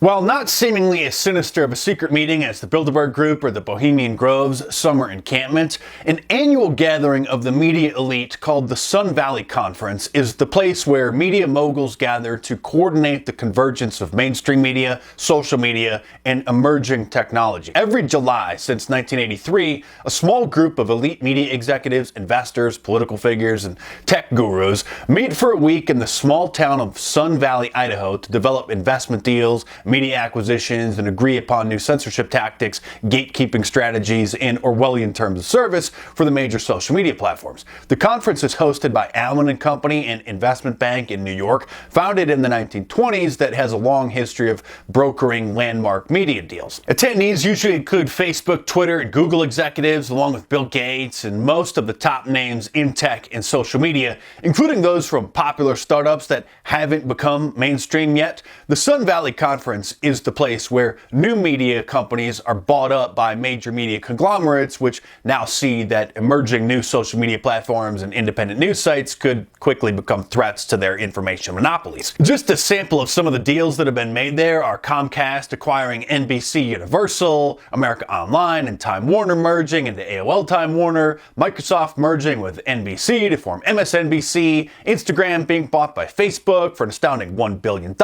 While not seemingly as sinister of a secret meeting as the Bilderberg Group or the Bohemian Grove's summer encampment, an annual gathering of the media elite called the Sun Valley Conference is the place where media moguls gather to coordinate the convergence of mainstream media, social media, and emerging technology. Every July since 1983, a small group of elite media executives, investors, political figures, and tech gurus meet for a week in the small town of Sun Valley, Idaho to develop investment deals, media acquisitions, and agree upon new censorship tactics, gatekeeping strategies, and Orwellian terms of service for the major social media platforms. The conference is hosted by Allen & Company, an investment bank in New York, founded in the 1920s that has a long history of brokering landmark media deals. Attendees usually include Facebook, Twitter, and Google executives, along with Bill Gates and most of the top names in tech and social media, including those from popular startups that haven't become mainstream yet. The Sun Valley Conference is the place where new media companies are bought up by major media conglomerates, which now see that emerging new social media platforms and independent news sites could quickly become threats to their information monopolies. Just a sample of some of the deals that have been made there are Comcast acquiring NBC Universal, America Online and Time Warner merging into AOL Time Warner, Microsoft merging with NBC to form MSNBC, Instagram being bought by Facebook for an astounding $1 billion,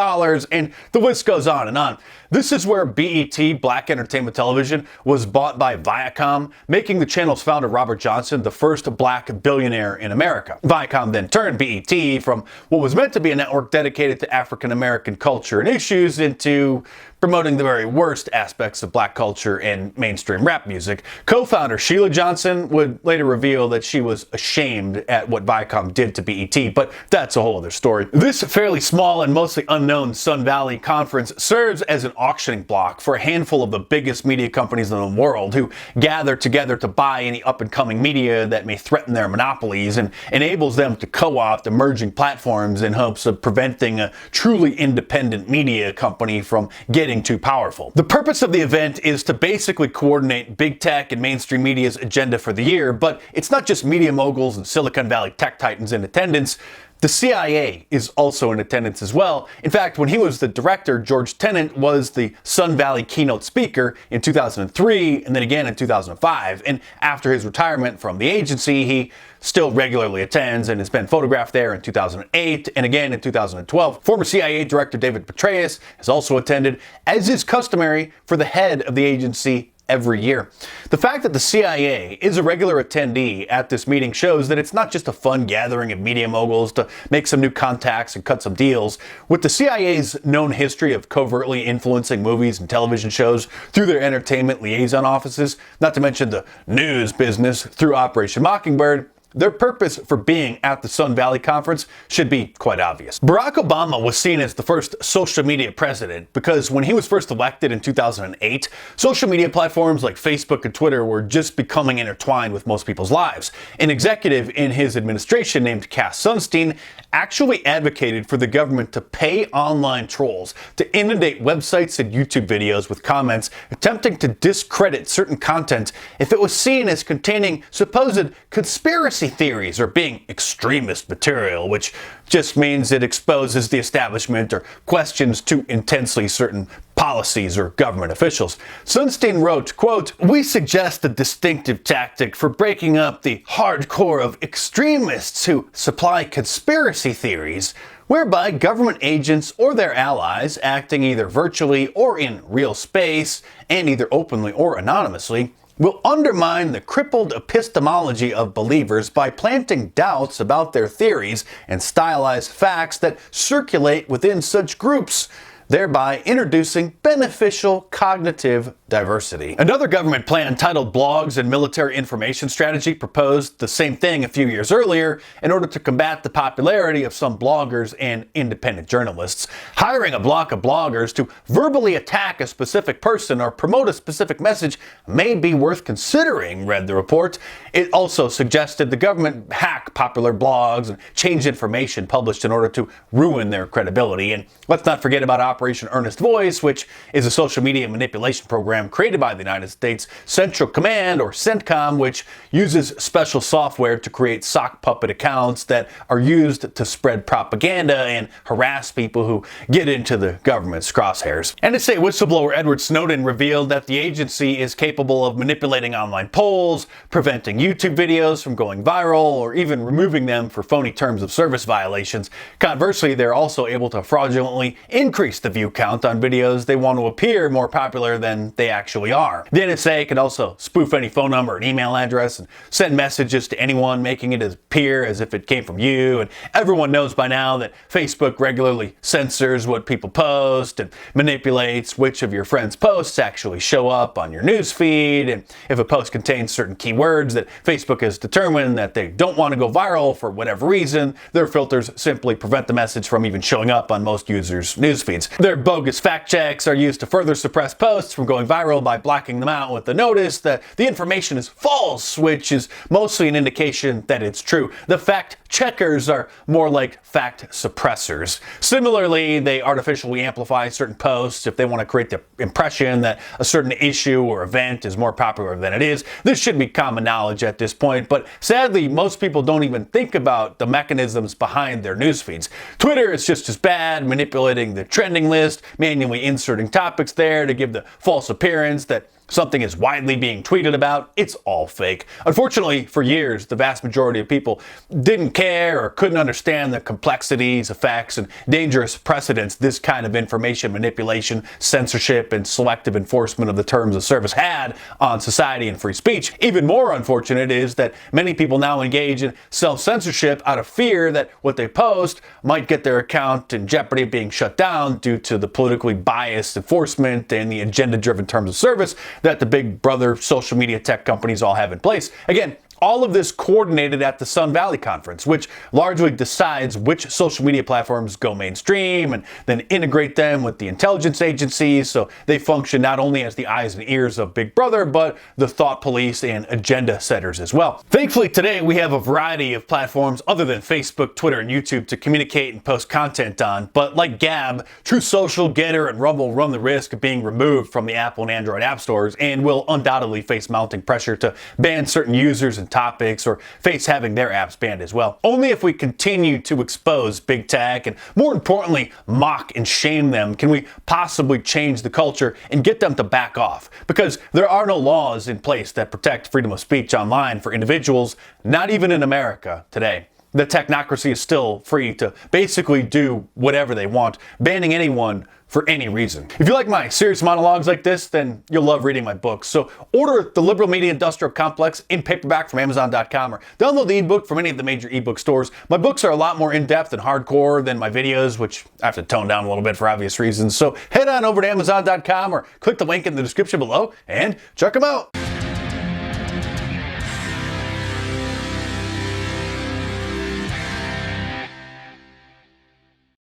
and the list goes on and on. This is where BET, Black Entertainment Television, was bought by Viacom, making the channel's founder Robert Johnson the first black billionaire in America. Viacom then turned BET from what was meant to be a network dedicated to African American culture and issues into promoting the very worst aspects of black culture and mainstream rap music. Co-founder Sheila Johnson would later reveal that she was ashamed at what Viacom did to BET, but that's a whole other story. This fairly small and mostly unknown Sun Valley Conference serves as an auctioning block for a handful of the biggest media companies in the world who gather together to buy any up-and-coming media that may threaten their monopolies, and enables them to co-opt emerging platforms in hopes of preventing a truly independent media company from getting too powerful. The purpose of the event is to basically coordinate big tech and mainstream media's agenda for the year, but it's not just media moguls and Silicon Valley tech titans in attendance. The CIA is also in attendance as well. In fact, when he was the director, George Tenet was the Sun Valley keynote speaker in 2003 and then again in 2005. And after his retirement from the agency, he still regularly attends and has been photographed there in 2008 and again in 2012. Former CIA Director David Petraeus has also attended, as is customary for the head of the agency every year. The fact that the CIA is a regular attendee at this meeting shows that it's not just a fun gathering of media moguls to make some new contacts and cut some deals. With the CIA's known history of covertly influencing movies and television shows through their entertainment liaison offices, not to mention the news business through Operation Mockingbird, their purpose for being at the Sun Valley Conference should be quite obvious. Barack Obama was seen as the first social media president because when he was first elected in 2008, social media platforms like Facebook and Twitter were just becoming intertwined with most people's lives. An executive in his administration named Cass Sunstein actually advocated for the government to pay online trolls to inundate websites and YouTube videos with comments attempting to discredit certain content if it was seen as containing supposed conspiracy theories or being extremist material, which just means it exposes the establishment or questions too intensely certain policies or government officials. Sunstein wrote, quote, "We suggest a distinctive tactic for breaking up the hardcore of extremists who supply conspiracy theories, whereby government agents or their allies, acting either virtually or in real space, and either openly or anonymously, will undermine the crippled epistemology of believers by planting doubts about their theories and stylized facts that circulate within such groups, thereby introducing beneficial cognitive diversity." Another government plan titled Blogs and Military Information Strategy proposed the same thing a few years earlier in order to combat the popularity of some bloggers and independent journalists. Hiring a block of bloggers to verbally attack a specific person or promote a specific message may be worth considering, read the report. It also suggested the government hack popular blogs and change information published in order to ruin their credibility. And let's not forget about Operation Earnest Voice, which is a social media manipulation program program created by the United States Central Command, or CENTCOM, which uses special software to create sock puppet accounts that are used to spread propaganda and harass people who get into the government's crosshairs. NSA whistleblower Edward Snowden revealed that the agency is capable of manipulating online polls, preventing YouTube videos from going viral, or even removing them for phony terms of service violations. Conversely, they're also able to fraudulently increase the view count on videos they want to appear more popular than they actually are. The NSA can also spoof any phone number and email address and send messages to anyone, making it appear as if it came from you. And everyone knows by now that Facebook regularly censors what people post and manipulates which of your friends' posts actually show up on your news feed. And if a post contains certain keywords that Facebook has determined that they don't want to go viral for whatever reason, their filters simply prevent the message from even showing up on most users' news feeds. Their bogus fact checks are used to further suppress posts from going viral by blacking them out with the notice that the information is false, which is mostly an indication that it's true. The fact checkers are more like fact suppressors. Similarly, they artificially amplify certain posts if they want to create the impression that a certain issue or event is more popular than it is. This should be common knowledge at this point, but sadly, most people don't even think about the mechanisms behind their news feeds. Twitter is just as bad, manipulating the trending list, manually inserting topics there to give the false appearance that something is widely being tweeted about. It's all fake. Unfortunately, for years, the vast majority of people didn't care or couldn't understand the complexities, effects, and dangerous precedents this kind of information manipulation, censorship, and selective enforcement of the terms of service had on society and free speech. Even more unfortunate is that many people now engage in self-censorship out of fear that what they post might get their account in jeopardy of being shut down due to the politically biased enforcement and the agenda-driven terms of service that the big brother social media tech companies all have in place. Again, all of this coordinated at the Sun Valley Conference, which largely decides which social media platforms go mainstream and then integrate them with the intelligence agencies so they function not only as the eyes and ears of Big Brother, but the thought police and agenda setters as well. Thankfully, today we have a variety of platforms other than Facebook, Twitter, and YouTube to communicate and post content on, but like Gab, Truth Social, Getter, and Rumble run the risk of being removed from the Apple and Android app stores and will undoubtedly face mounting pressure to ban certain users and topics or face having their apps banned as well. Only if we continue to expose big tech and, more importantly, mock and shame them can we possibly change the culture and get them to back off. Because there are no laws in place that protect freedom of speech online for individuals, not even in America today. The technocracy is still free to basically do whatever they want, banning anyone for any reason. If you like my serious monologues like this, then you'll love reading my books. So order The Liberal Media Industrial Complex in paperback from Amazon.com or download the ebook from any of the major ebook stores. My books are a lot more in-depth and hardcore than my videos, which I have to tone down a little bit for obvious reasons. So head on over to Amazon.com or click the link in the description below and check them out.